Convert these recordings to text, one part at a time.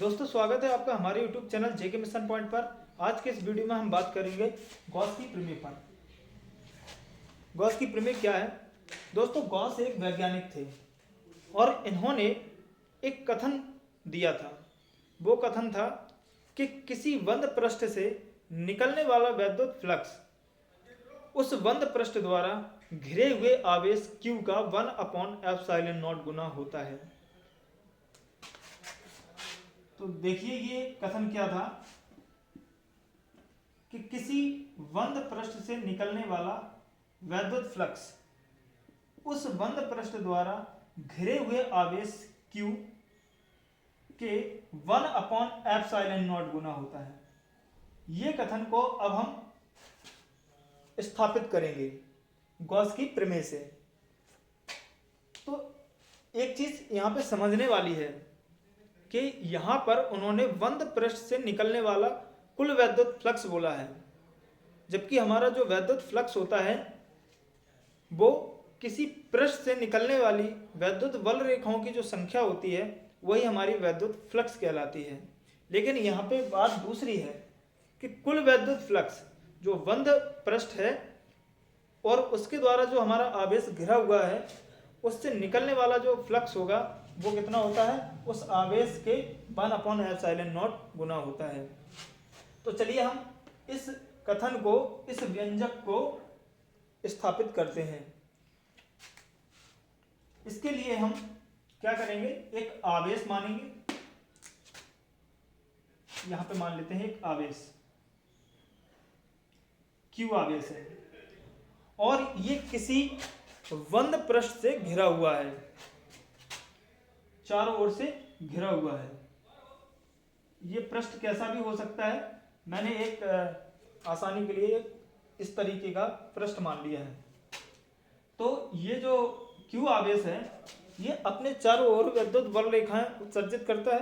दोस्तों स्वागत है आपका हमारे YouTube चैनल जेके मिशन पॉइंट पर। आज के इस वीडियो में हम बात करेंगे गॉस की प्रमेय पर। गॉस की प्रमेय क्या है? दोस्तों गॉस एक वैज्ञानिक थे और इन्होंने एक कथन दिया था। वो कथन था कि किसी बंद पृष्ठ से निकलने वाला वैद्युत फ्लक्स उस बंद पृष्ठ द्वारा घिरे हुए आवेश Q का 1/ε0 गुना होता है। तो देखिए ये कथन क्या था कि किसी बंद पृष्ठ से निकलने वाला वैद्युत फ्लक्स उस बंद पृष्ठ द्वारा घिरे हुए आवेश Q के 1/ε0 गुना होता है। ये कथन को अब हम स्थापित करेंगे गॉस की प्रमेय से। तो एक चीज यहां पे समझने वाली है कि यहां पर उन्होंने बंद पृष्ठ से निकलने वाला कुल वैद्युत फ्लक्स बोला है, जबकि हमारा जो वैद्युत फ्लक्स होता है वो किसी पृष्ठ से निकलने वाली वैद्युत बल रेखाओं की जो संख्या होती है वही हमारी वैद्युत फ्लक्स कहलाती है। लेकिन यहाँ पे बात दूसरी है कि कुल वैद्युत फ्लक्स जो बंद पृष्ठ है और उसके द्वारा जो हमारा आवेश घिरा हुआ है उससे निकलने वाला जो फ्लक्स होगा वो कितना होता है? उस आवेश के 1/ε0 गुना होता है। तो चलिए हम इस कथन को, इस व्यंजक को स्थापित करते हैं। इसके लिए हम क्या करेंगे? एक आवेश मानेंगे। यहां पे मान लेते हैं एक आवेश Q आवेश है और ये किसी बंद पृष्ठ से घिरा हुआ है, चारों ओर से घिरा हुआ है। ये पृष्ठ कैसा भी हो सकता है, मैंने एक आसानी के लिए इस तरीके का पृष्ठ मान लिया है। तो ये जो Q आवेश है ये अपने चारों ओर विद्युत बल रेखाएं उत्सर्जित करता है।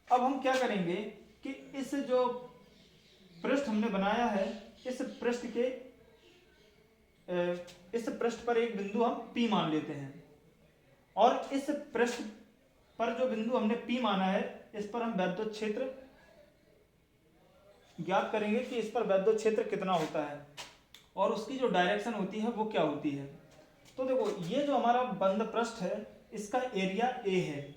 अब हम क्या करेंगे कि इस जो पृष्ठ हमने बनाया है इस पृष्ठ पर एक बिंदु हम P मान लेते हैं और इस पृष्ठ पर जो बिंदु हमने P माना है इस पर हम वैद्युत क्षेत्र ज्ञात करेंगे कि इस पर वैद्युत क्षेत्र कितना होता है और उसकी जो डायरेक्शन होती है वो क्या होती है। तो देखो ये जो हमारा बंद पृष्ठ है इसका एरिया A है,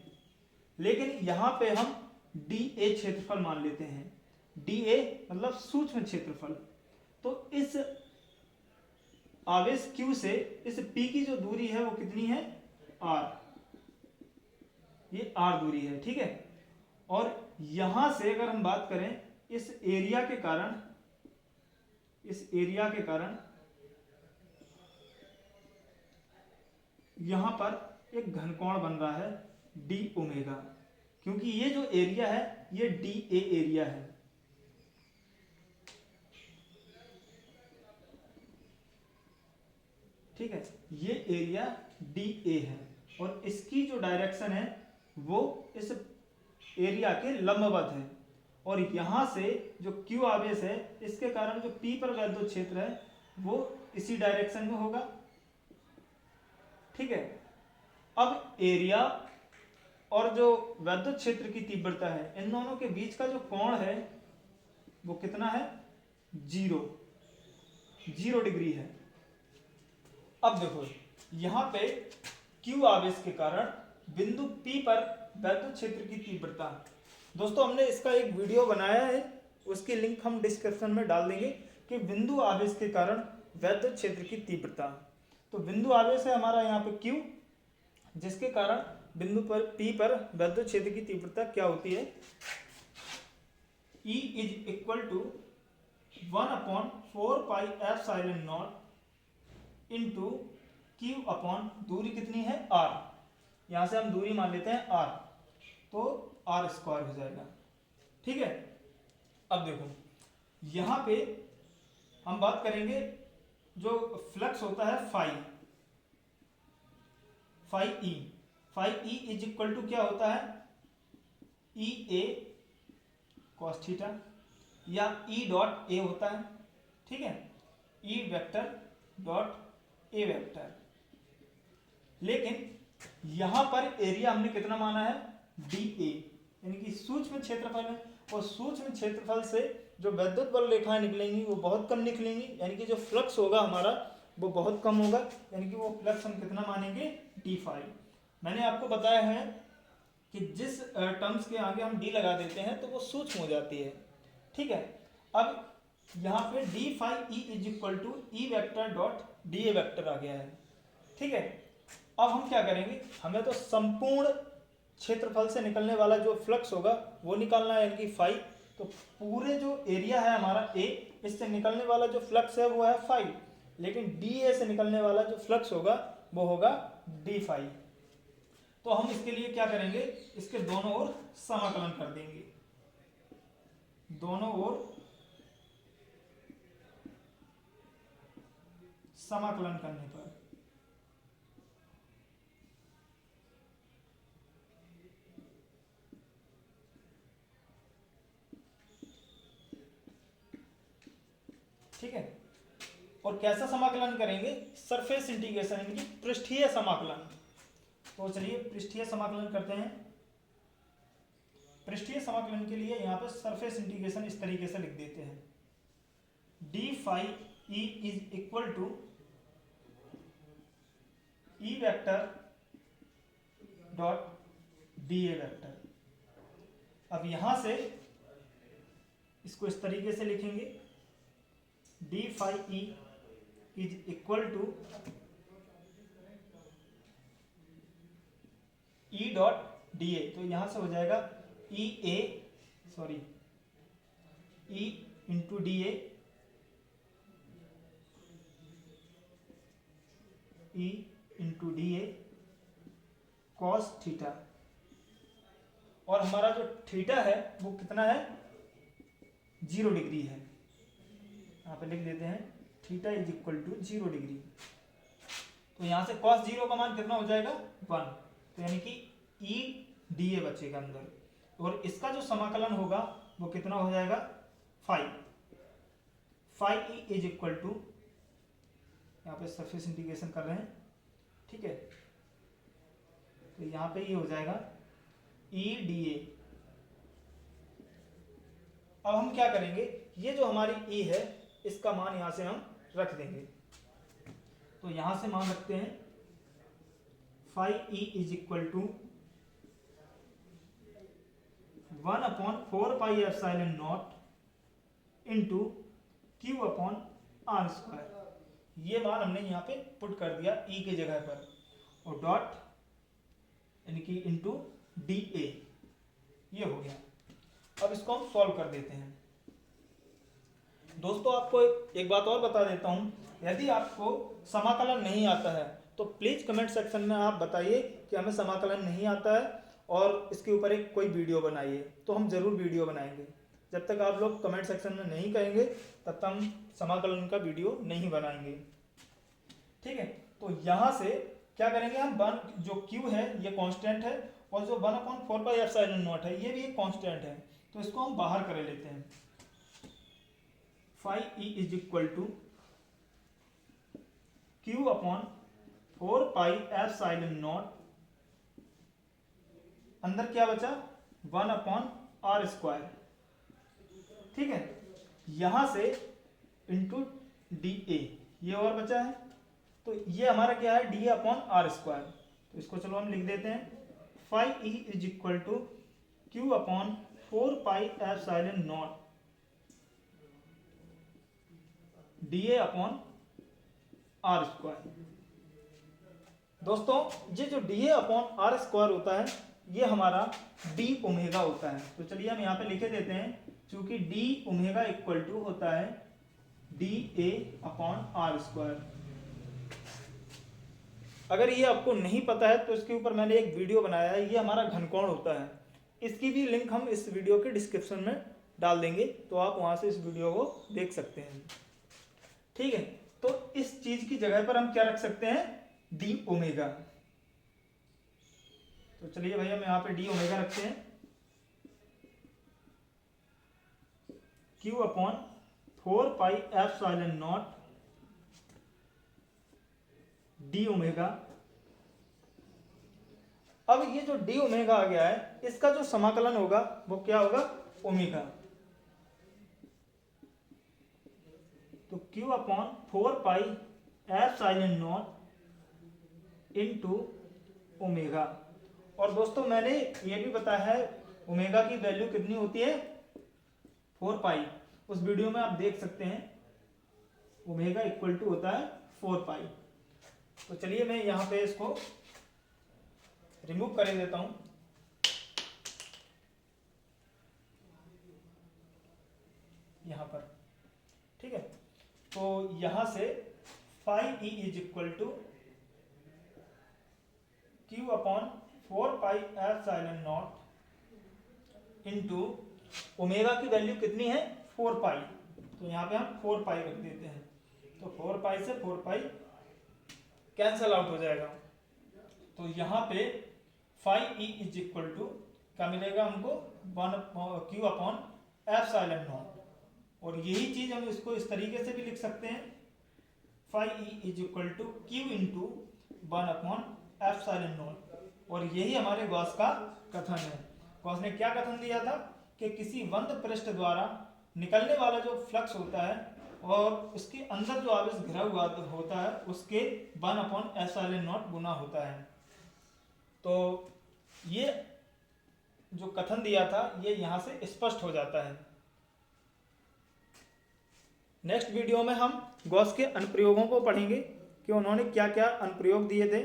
लेकिन यहाँ पे हम dA क्षेत्रफल मान लेते हैं। dA मतलब सूक्ष्म क्षेत्रफल। तो इस आवेश Q से इस P की जो दूरी है वो कितनी है? R। ये R दूरी है, ठीक है। और यहां से अगर हम बात करें इस एरिया के कारण यहां पर एक घनकोण बन रहा है d ओमेगा, क्योंकि ये जो एरिया है ये dA एरिया है। ठीक है, ये एरिया dA है और इसकी जो डायरेक्शन है वो इस एरिया के लंबवत है। और यहां से जो Q आवेश है इसके कारण जो P पर वैद्युत क्षेत्र है वो इसी डायरेक्शन में होगा, ठीक है। अब एरिया और जो वैद्युत क्षेत्र की तीव्रता है इन दोनों के बीच का जो कोण है वो कितना है? 0 डिग्री है। अब देखो यहां पे Q आवेश के कारण बिंदु P पर वैद्युत क्षेत्र की तीव्रता, दोस्तों हमने इसका एक वीडियो बनाया है, उसकी लिंक हम डिस्क्रिप्शन में डाल देंगे कि बिंदु आवेश के कारण वैद्युत क्षेत्र की तीव्रता। तो बिंदु आवेश है हमारा यहाँ पे Q, जिसके कारण बिंदु पर P पर वैद्युत क्षेत्र की तीव्रता क्या होती है? E = 1/4πε0 इंटू Q अपॉन दूरी कितनी है? R। यहां से हम दूरी मान लेते हैं R, तो R² हो जाएगा, ठीक है। अब देखो यहां पे हम बात करेंगे जो फ्लक्स होता है phi E = क्या होता है? EA cos थीटा या E डॉट A होता है, ठीक है। E vector dot A vector. लेकिन यहां पर एरिया हमने कितना माना है? dA। यानी कि सूक्ष्म क्षेत्रफल है, और सूक्ष्म क्षेत्रफल से जो वैद्युत बल रेखाएं निकलेंगी वो बहुत कम निकलेंगी, यानी कि जो फ्लक्स होगा हमारा वो बहुत कम होगा, यानी कि वो फ्लक्स हम कितना मानेंगे, d5। मैंने आपको बताया है कि जिस टर्म्स के आगे हम d लगा देते हैं तो वो सूक्ष्म हो जाती है। ठीक है, अब यहाँ पे d5e is equal to E vector dot D A vector आ गया है। ठीक है, अब हम क्या करेंगे, हमें तो संपूर्ण क्षेत्रफल से निकलने वाला जो फ्लक्स होगा वो निकालना है, यानी कि फाई। तो पूरे जो एरिया है हमारा ए, इससे निकलने वाला जो फ्लक्स है वो है फाई, लेकिन डी ए से निकलने वाला जो फ्लक्स होगा वो होगा डी फाई। तो हम इसके लिए क्या करेंगे, इसके दोनों ओर समाकलन कर देंगे, दोनों ओर समाकलन करने पर ठीक है, और कैसा समाकलन करेंगे, सरफेस इंटीग्रेशन यानी कि पृष्ठीय समाकलन। तो चलिए पृष्ठीय समाकलन करते हैं। पृष्ठीय समाकलन के लिए यहाँ पे सरफेस इंटीग्रेशन इस तरीके से लिख देते हैं, D phi E is equal to E vector dot D A vector. अब यहां से इसको इस तरीके से लिखेंगे, D phi E is equal to E dot D A. तो यहां से हो जाएगा E A sorry E into D A, E into D A cos theta. और हमारा जो थीटा है वो कितना है, 0 डिग्री है। यहाँ पे लिख देते हैं theta is equal to 0 degree. तो यहाँ से cos 0 का मान कितना हो जाएगा, 1। तो यानी कि ई डी ए बचेगा अंदर, और इसका जो समाकलन होगा वो कितना हो जाएगा, 5 ई इज इक्वल टू, यहाँ पे सरफेस इंटीग्रेशन कर रहे हैं। ठीक है, तो यहाँ पे ये हो जाएगा ई डी ए। अब हम क्या करेंगे, ये जो हमारी ई है इसका मान यहां से हम रख देंगे। तो यहां से मान रखते हैं 5e is equal to 1/4πε0 into Q upon R square. ये मान हमने यहाँ पे पुट कर दिया ई की जगह पर, और डॉट यानी कि इंटू डी ए, ये हो गया। अब इसको हम सॉल्व कर देते हैं। दोस्तों आपको एक बात और बता देता हूं, यदि आपको समाकलन नहीं आता है तो प्लीज कमेंट सेक्शन में आप बताइए कि हमें समाकलन नहीं आता है, और इसके ऊपर एक कोई वीडियो बनाइए, तो हम जरूर वीडियो बनाएंगे। जब तक आप लोग कमेंट सेक्शन में नहीं कहेंगे तब तक हम समाकलन का वीडियो नहीं बनाएंगे। ठीक है, तो यहां से क्या करेंगे हम, जो क्यू है ये कांस्टेंट है, और जो 1/4πε0 है ये भी एक कांस्टेंट है, तो इसको हम बाहर कर लेते हैं। 5e is equal to Q upon 4πε0, अंदर क्या बचा, 1/r स्क्वायर। ठीक है, यहां से इंटू डी ए, ये और बचा है, तो ये हमारा क्या है, डी अपॉन आर स्क्वायर। तो इसको चलो हम लिख देते हैं, 5e is equal to Q upon 4πε0 D A upon R square. दोस्तों ये जो D A upon R square होता है ये हमारा डी ओमेगा होता है। तो चलिए हम यहाँ पे लिखे देते हैं, चूंकि डी ओमेगा इक्वल टू होता है D A upon R square. अगर ये आपको नहीं पता है तो इसके ऊपर मैंने एक वीडियो बनाया है, ये हमारा घनकोण होता है, इसकी भी लिंक हम इस वीडियो के डिस्क्रिप्शन में डाल देंगे, तो आप वहां से इस वीडियो को देख सकते हैं। ठीक है, तो इस चीज की जगह पर हम क्या रख सकते हैं, डी ओमेगा। तो चलिए भाई हम यहाँ पे डी ओमेगा रखते हैं, क्यू अपॉन 4πε0 डी ओमेगा अब ये जो डी ओमेगा आ गया है, इसका जो समाकलन होगा वो क्या होगा, ओमेगा। तो Q upon 4 pi epsilon not into omega. और दोस्तों मैंने ये भी बताया है ओमेगा की वैल्यू कितनी होती है, 4 पाई। उस वीडियो में आप देख सकते हैं ओमेगा इक्वल टू होता है 4 पाई। तो चलिए मैं यहाँ पे इसको रिमूव कर देता हूं। यहां पर ठीक है, तो यहां से phi E is equal to Q upon 4 pi epsilon not into omega की वैल्यू कितनी है, 4 पाई। तो यहां पे हम 4 पाई रख देते हैं, तो 4 पाई से 4 पाई कैंसल आउट हो जाएगा। तो यहां पे phi E is equal to क्या मिलेगा हमको, 1 क्यू अपॉन एप्सिलॉन नॉट। और यही चीज हम इसको इस तरीके से भी लिख सकते हैं, phi E is equal to Q into 1 upon epsilon not. और यही हमारे गॉस का कथन है। गॉस ने क्या कथन दिया था कि किसी बंद पृष्ठ द्वारा निकलने वाला जो फ्लक्स होता है और उसके अंदर जो आवेश घिरा हुआ होता है उसके 1 अपॉन एप्सिलॉन नॉट गुना होता है। तो ये जो कथन दिया था ये यहां से स्पष्ट हो जाता है। नेक्स्ट वीडियो में हम गॉस के अनुप्रयोगों को पढ़ेंगे कि उन्होंने क्या क्या अनुप्रयोग दिए थे,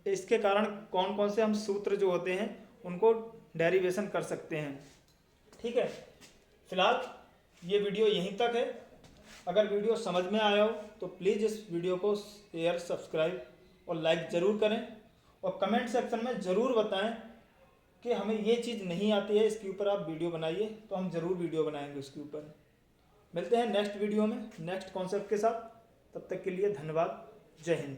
इसके कारण कौन कौन से हम सूत्र जो होते हैं उनको डेरिवेशन कर सकते हैं। ठीक है, फिलहाल ये वीडियो यहीं तक है। अगर वीडियो समझ में आया हो तो प्लीज़ इस वीडियो को शेयर, सब्सक्राइब और लाइक ज़रूर करें और कमेंट सेक्शन में ज़रूर बताएं कि हमें ये चीज़ नहीं आती है, इसके ऊपर आप वीडियो बनाइए, तो हम ज़रूर वीडियो बनाएंगे उसके ऊपर। मिलते हैं नेक्स्ट वीडियो में नेक्स्ट कॉन्सेप्ट के साथ। तब तक के लिए धन्यवाद। जय हिंद।